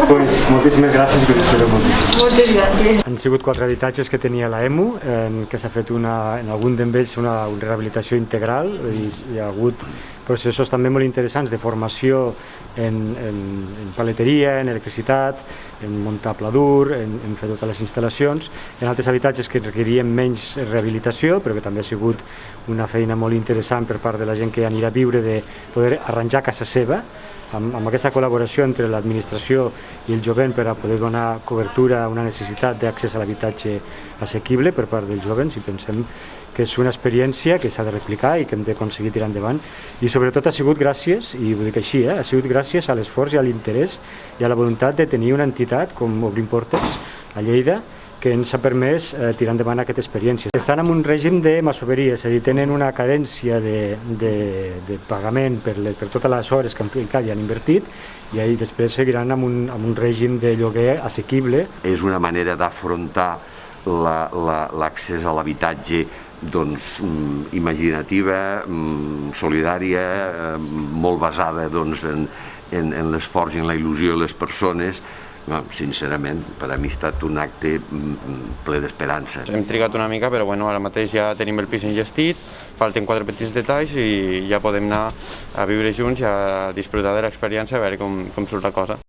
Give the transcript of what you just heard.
Pues moltíssimes gràcies i que us espero moltíssim. Moltes gràcies. Han sigut 4 habitatges que tenia la EMU, que s'ha fet en algun d'ells una rehabilitació integral, hi ha hagut processos també molt interessants de formació en paleteria, en electricitat, en muntar pla dur, en fer totes les instal·lacions, en altres habitatges que requerien menys rehabilitació, però que també ha sigut una feina molt interessant per part de la gent que anirà a viure, de poder arranjar casa seva, amb aquesta col·laboració entre l'administració i el jovent per a poder donar cobertura a una necessitat d'accés a l'habitatge assequible per part dels jovens, i pensem que és una experiència que s'ha de replicar i que hem d'aconseguir tirar endavant, i sobretot ha sigut gràcies, i ho dic així, ha sigut gràcies a l'esforç i a l'interès i a la voluntat de tenir una entitat com Obrim Portes a Lleida, que ens ha permès tirar endavant aquesta experiència. Estan en un règim de masoveria, és a dir, tenen una cadència de pagament per totes les hores que han ficat i han invertit, i després seguiran amb un règim de lloguer assequible. És una manera d'afrontar l'accés a l'habitatge imaginativa, solidària, molt basada en l'esforç i en la il·lusió de les persones. Sincerament, per a mi ha estat un acte ple d'esperança. Hem trigat una mica, però ara mateix ja tenim el pis enllestit, falten 4 petits detalls i ja podem anar a viure junts i a disfrutar de l'experiència, a veure com surt la cosa.